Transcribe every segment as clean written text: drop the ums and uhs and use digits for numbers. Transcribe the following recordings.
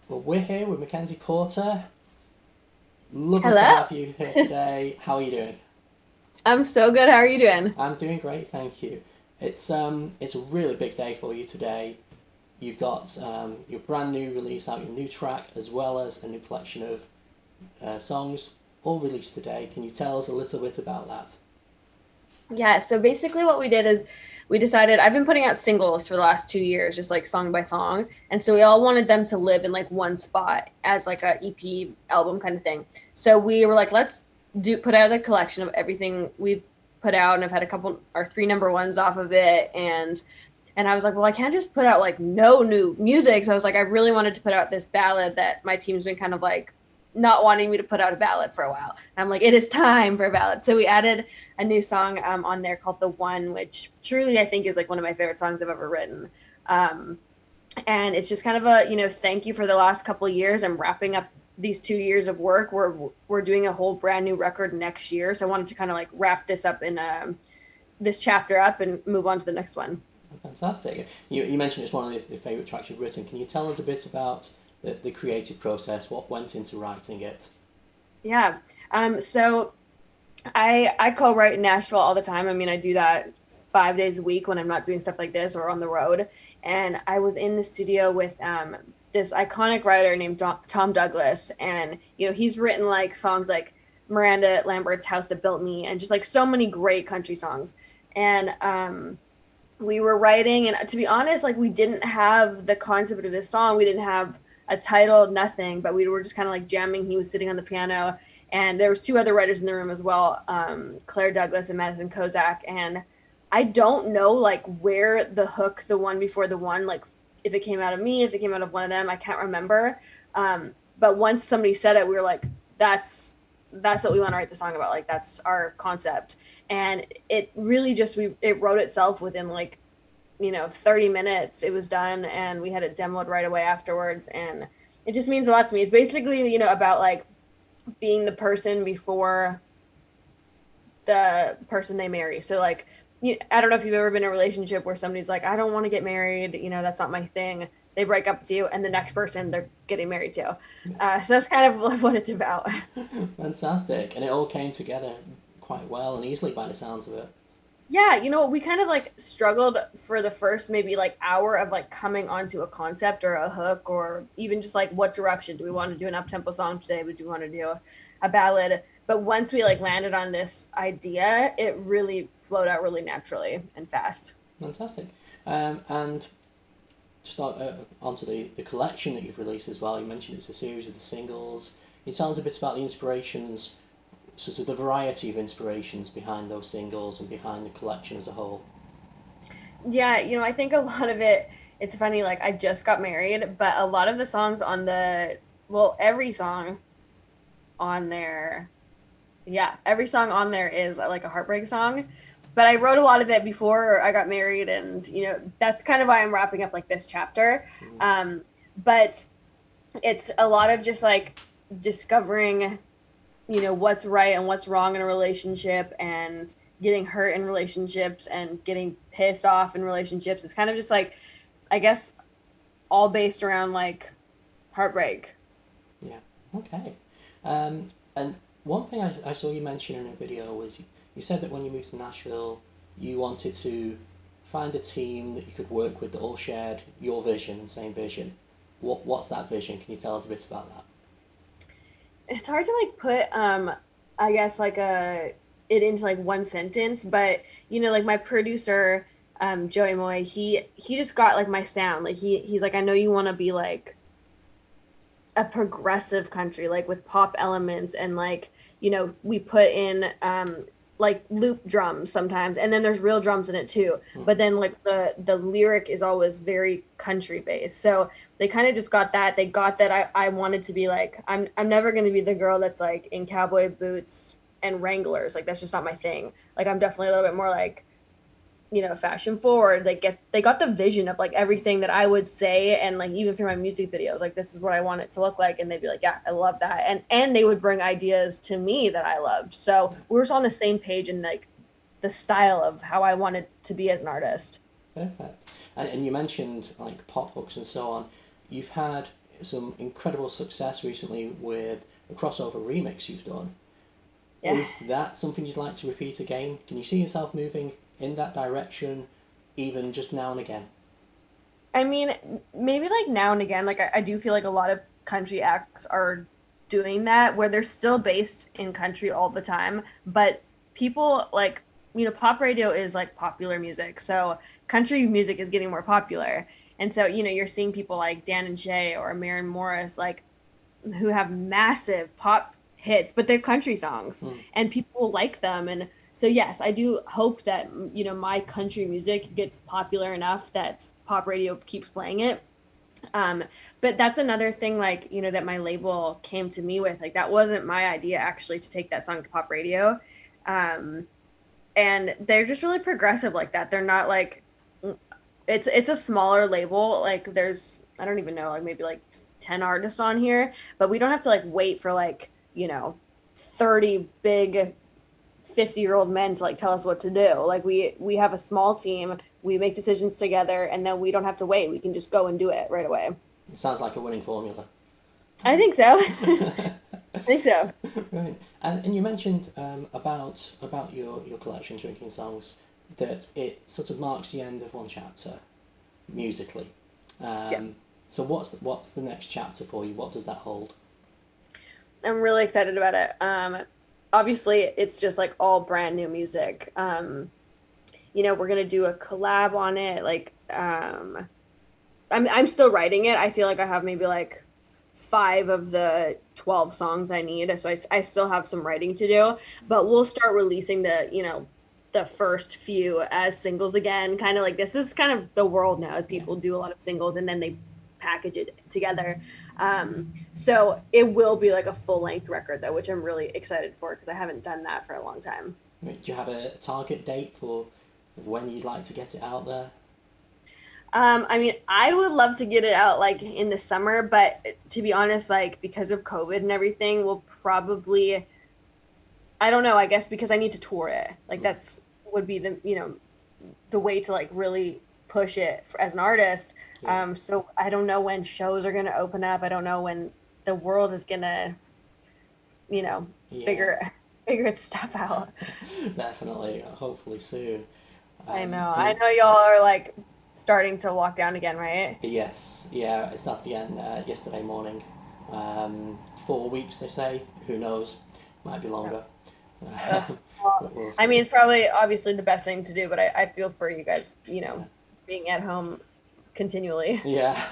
Well, we're here with MacKenzie Porter. Lovely to Hello. have you here today. How are you doing? I'm so good. How are you doing? I'm doing great, thank you. It's a really big day for you today. You've got your brand new release out, your new track, as well as a new collection of songs, all released today. Can you tell us a little bit about that? Yeah, so basically what we did is we decided I've been putting out singles for the last 2 years, just like song by song. And so we all wanted them to live in like one spot as like a EP album kind of thing. So we were like, let's do put out a collection of everything we've put out, and I've had a couple or three number ones off of it. And I was like, well, I can't just put out like no new music. So I was like, I really wanted to put out this ballad that my team's been kind of like not wanting me to put out a ballad for a while. And I'm like, it is time for a ballad. So we added a new song on there called "The One," which truly I think is like one of my favorite songs I've ever written. Um, and it's just kind of a thank you for the last couple of years. I'm wrapping up these 2 years of work. We're doing a whole brand new record next year, so I wanted to kind of like wrap this up in this chapter up and move on to the next one. Fantastic. You mentioned it's one of your favourite tracks you've written. Can you tell us a bit about the creative process, what went into writing it? Yeah. So I co-write in Nashville all the time. I mean, I do that 5 days a week when I'm not doing stuff like this or on the road. And I was in the studio with this iconic writer named Tom Douglas, and he's written like songs like Miranda Lambert's "House That Built Me" and just like so many great country songs. And we were writing, and to be honest, like we didn't have the concept of this song. We didn't have a title, nothing, but we were just kind of like jamming. He was sitting on the piano, and there was two other writers in the room as well, Claire Douglas and Madison Kozak. And I don't know like where the hook, the one before the one, like if it came out of me, if it came out of one of them, I can't remember. But once somebody said it, we were like, that's what we want to write the song about. Like that's our concept. And it really just it wrote itself within like 30 minutes. It was done, and we had it demoed right away afterwards. And it just means a lot to me. It's basically about like being the person before the person they marry. So like, I don't know if you've ever been in a relationship where somebody's like, I don't want to get married, that's not my thing. They break up with you, and the next person they're getting married to. So that's kind of what it's about. Fantastic. And it all came together quite well and easily by the sounds of it. Yeah, we kind of like struggled for the first maybe like hour of like coming onto a concept or a hook, or even just like what direction do we want to do an up tempo song today? Would you want to do a ballad? But once we like landed on this idea, it really flowed out really naturally and fast. Fantastic. And start onto the collection that you've released as well. You mentioned it's a series of the singles. It sounds a bit about the inspirations, sort of the variety of inspirations behind those singles and behind the collection as a whole. Yeah, I think a lot of it, it's funny, like I just got married, but a lot of the songs on well, every song on there, yeah, every song on there is like a heartbreak song. But I wrote a lot of it before I got married, and that's kind of why I'm wrapping up like this chapter. Mm, But it's a lot of just like discovering, what's right and what's wrong in a relationship, and getting hurt in relationships and getting pissed off in relationships. It's kind of just like, I guess, all based around like heartbreak. yeah. Okay. And one thing I saw you mention in a video was you said that when you moved to Nashville, you wanted to find a team that you could work with that all shared your vision and same vision. What's that vision? Can you tell us a bit about that? It's hard to like put I guess like a it into like one sentence, but like my producer, Joey Moy, he just got like my sound. Like he's like, I know you want to be like a progressive country, like with pop elements, and like we put in like loop drums sometimes, and then there's real drums in it too, Mm, but then like the lyric is always very country based. So they kind of just got that. They got that I wanted to be like, I'm never going to be the girl that's like in cowboy boots and Wranglers. Like that's just not my thing. Like I'm definitely a little bit more like fashion forward. They got the vision of like everything that I would say, and like even through my music videos, like this is what I want it to look like, and they'd be like, yeah, I love that, and they would bring ideas to me that I loved. So yeah. we were just on the same page in like the style of how I wanted to be as an artist. Perfect. And you mentioned like pop hooks and so on. You've had some incredible success recently with a crossover remix you've done. Yeah. Is that something you'd like to repeat again? Can you see yourself moving in that direction, even just now and again? I mean, maybe like now and again, like I do feel like a lot of country acts are doing that where they're still based in country all the time, but people like, pop radio is like popular music. So country music is getting more popular. And so, you're seeing people like Dan and Shay or Maren Morris, like who have massive pop hits, but they're country songs Mm. and people like them. And so, yes, I do hope that, my country music gets popular enough that pop radio keeps playing it. Um, but that's another thing, like, that my label came to me with. Like, that wasn't my idea actually to take that song to pop radio. Um, and they're just really progressive like that. They're not like, it's a smaller label. Like there's I don't even know, like maybe like 10 artists on here, but we don't have to like wait for like, 30 big 50-year-old men to like tell us what to do. Like we have a small team, we make decisions together, and then we don't have to wait. We can just go and do it right away. It sounds like a winning formula. I think so. I think so. Right. And you mentioned about your collection, Drinking Songs, that it sort of marks the end of one chapter musically. Yeah. So what's the next chapter for you? What does that hold? I'm really excited about it. Obviously it's just like all brand new music. We're gonna do a collab on it. Like, I'm still writing it. I feel like I have maybe like 5 of the 12 songs I need. So I still have some writing to do, but we'll start releasing the first few as singles again. Kind of like this is kind of the world now as Yeah. people do a lot of singles and then they package it together. So it will be like a full length record though, which I'm really excited for because I haven't done that for a long time. Do you have a target date for when you'd like to get it out there? I mean, I would love to get it out like in the summer, but to be honest, like because of COVID and everything, we'll probably, I don't know, I guess because I need to tour it. Like Mm. that's would be the way to like really push it as an artist. Yeah. So I don't know when shows are going to open up. I don't know when the world is going to, you know, Yeah. figure figure its stuff out. Definitely. Hopefully soon. I know. And I know y'all are like starting to lock down again, right? yes, yeah, it started again yesterday morning. 4 weeks, they say. Who knows? Might be longer. Ugh. Well, But we'll I see. mean, it's probably obviously the best thing to do, but I feel for you guys, Yeah. being at home continually. Yeah.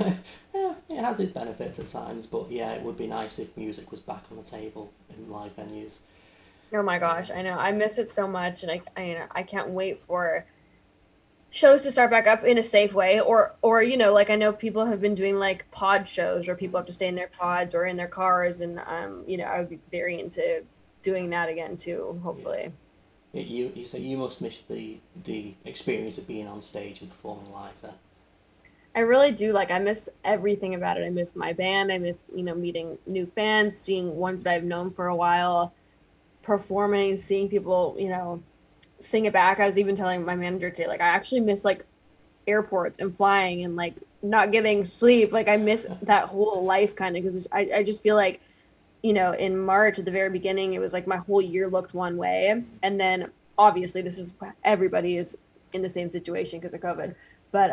Yeah, it has its benefits at times, but yeah, it would be nice if music was back on the table in live venues. Oh my Yeah. gosh, I know. I miss it so much, and I can't wait for shows to start back up in a safe way, or like I know people have been doing like pod shows, or people have to stay in their pods or in their cars, and I would be very into doing that again too, Yeah. hopefully. You say you must miss the experience of being on stage and performing live then. I really do. Like, I miss everything about it. I miss my band. I miss, meeting new fans, seeing ones that I've known for a while, performing, seeing people, sing it back. I was even telling my manager today, like, I actually miss like airports and flying and like not getting sleep. Like, I miss that whole life kind of because I just feel like, in March at the very beginning, it was like my whole year looked one way. And then obviously, this is everybody is in the same situation because of COVID. But,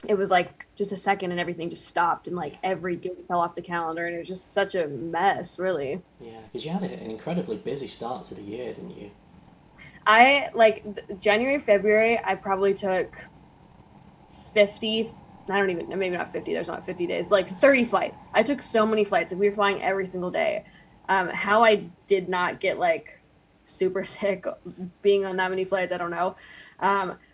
it was like just a second and everything just stopped and Yeah. like every gig fell off the calendar and it was just such a mess, really. Yeah, because you had an incredibly busy start to the year, didn't you? I like January, February, I probably took 50, I don't even, maybe not 50, there's not 50 days, but like 30 flights. I took so many flights. Like we were flying every single day. How I did not get like super sick being on that many flights, I don't know.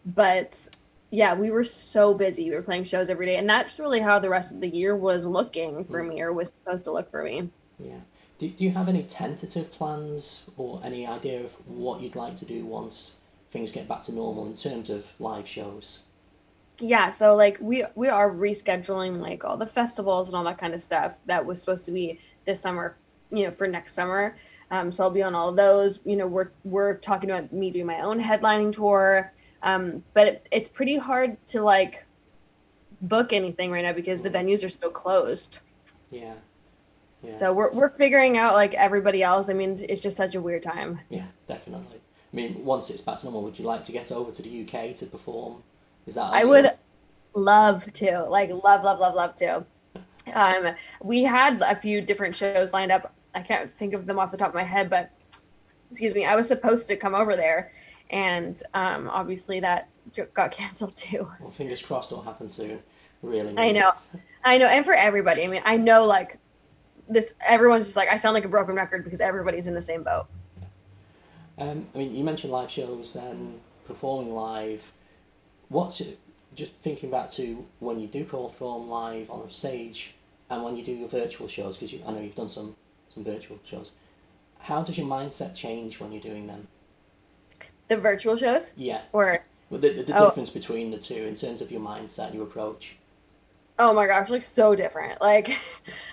But yeah, we were so busy. We were playing shows every day. And that's really how the rest of the year was looking for Mm. me or was supposed to look for me. Yeah. Do you have any tentative plans or any idea of what you'd like to do once things get back to normal in terms of live shows? Yeah, so like we are rescheduling like all the festivals and all that kind of stuff that was supposed to be this summer, for next summer. So I'll be on all of those. We're talking about me doing my own headlining tour. But it's pretty hard to like book anything right now because the Mm. venues are still closed. Yeah, yeah, So we're figuring out like everybody else. I mean, it's just such a weird time. yeah, definitely. I mean, once it's back to normal, would you like to get over to the UK to perform? Is that I would ideal? love to, like love, love, love, love to. Um, we had a few different shows lined up. I can't think of them off the top of my head, but excuse me, I was supposed to come over there, and obviously that got canceled too. Well, fingers crossed it'll happen soon. Really I need know, it. I know, and for everybody. I mean, I know like this. Everyone's just like I sound like a broken record because everybody's in the same boat. I mean, you mentioned live shows and performing live. What's it, just thinking back to when you do perform live on a stage and when you do your virtual shows, because I know you've done some virtual shows. How does your mindset change when you're doing them? The virtual shows, Yeah, or but the oh, difference between the two in terms of your mindset, your approach. oh my gosh, like so different. Like,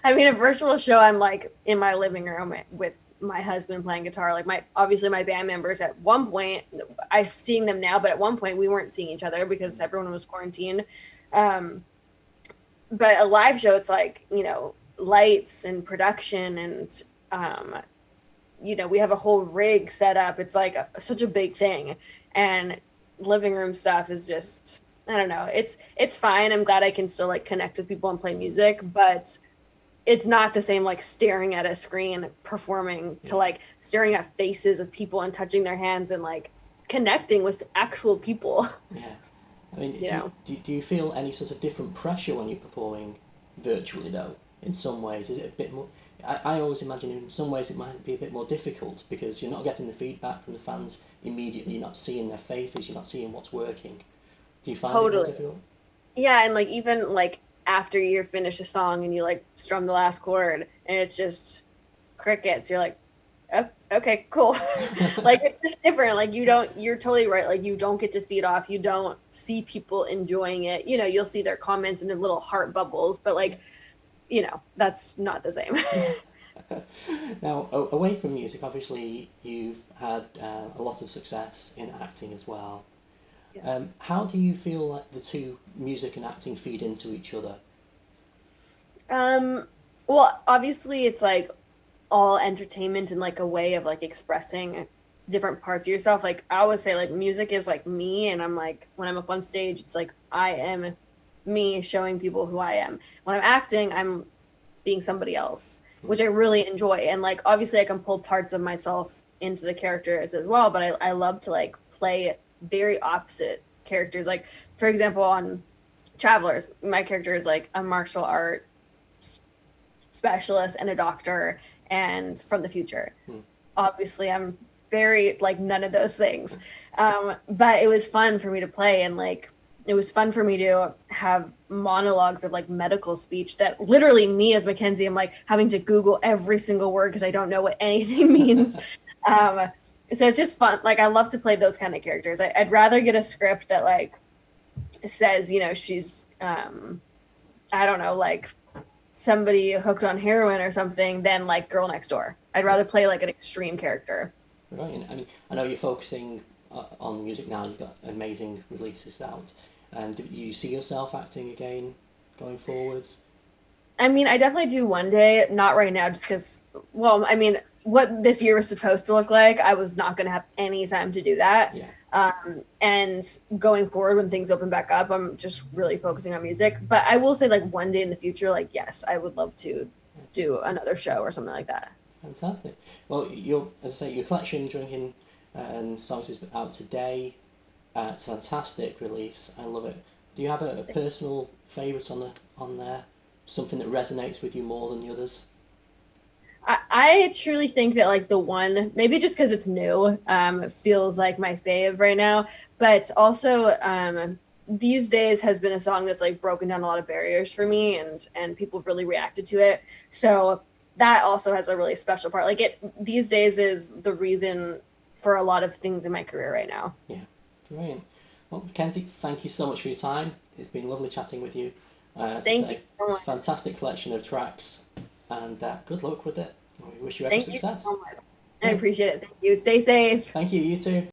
I mean, a virtual show, I'm like in my living room with my husband playing guitar. Like my obviously my band members at one point, I'm seeing them now, but at one point we weren't seeing each other because everyone was quarantined. Um, but a live show, it's like lights and production and um, we have a whole rig set up. It's like such a big thing, and living room stuff is just I don't know. It's fine. I'm glad I can still like connect with people and play music, but it's not the same like staring at a screen performing to Yeah, like staring at faces of people and touching their hands and like connecting with actual people. yeah. I mean, you know do you feel any sort of different pressure when you're performing virtually though? In some ways, is it a bit more? I always imagine in some ways it might be a bit more difficult because you're not getting the feedback from the fans immediately. You're not seeing their faces. You're not seeing what's working. Do you find it more Totally. difficult? Yeah, and like even like after you finish a song and you like strum the last chord and it's just crickets, you're like, oh, okay, cool. Like it's just different. Like you're totally right. Like you don't get to feed off. You don't see people enjoying it. You'll see their comments and their little heart bubbles, but Yeah, like, that's not the same. yeah. Now, away from music, obviously you've had a lot of success in acting as well. Yeah. How do you feel like the two, music and acting, feed into each other? Um, well, obviously it's like all entertainment and like a way of like expressing different parts of yourself. Like I always say like music is like me and I'm like when I'm up on stage, it's like I am me showing people who I am. When I'm acting, I'm being somebody else, Mm, which I really enjoy. And like obviously I can pull parts of myself into the characters as well, but I love to like play very opposite characters. Like for example, on Travelers, my character is like a martial art specialist and a doctor and from the future. mm. Obviously, I'm very like none of those things. But it was fun for me to play and like it was fun for me to have monologues of like medical speech that literally me as MacKenzie, I'm like having to Google every single word because I don't know what anything means. Um, so it's just fun. Like I love to play those kind of characters. I'd rather get a script that like says, she's I don't know, like somebody hooked on heroin or something than like Girl Next Door. I'd Yeah, rather play like an extreme character. brilliant. I mean, I know you're focusing on music now. You've got amazing releases out. And do you see yourself acting again going forwards? I mean, I definitely do one day, not right now, just because, well, I mean, what this year was supposed to look like, I was not going to have any time to do that. Yeah, And going forward, when things open back up, I'm just really focusing on music. But I will say, like, one day in the future, like, yes, I would love to it's do another show or something like that. fantastic. Well, as I say, your collection, Drinking and Songs, is out today. It's a fantastic release. I love it. Do you have a personal favourite on there? Something that resonates with you more than the others? I truly think that like the one, maybe just because it's new, feels like my fave right now. But also, these days has been a song that's like broken down a lot of barriers for me, and people have really reacted to it. So that also has a really special part. Like it these days is the reason for a lot of things in my career right now. Yeah, brilliant. Well, Mackenzie, thank you so much for your time. It's been lovely chatting with you. As I Thank you say, so it's a much. fantastic collection of tracks, and good luck with it. We wish you every Thank you success. so much. I Brilliant. appreciate it. Thank you. Stay safe. Thank you. You too.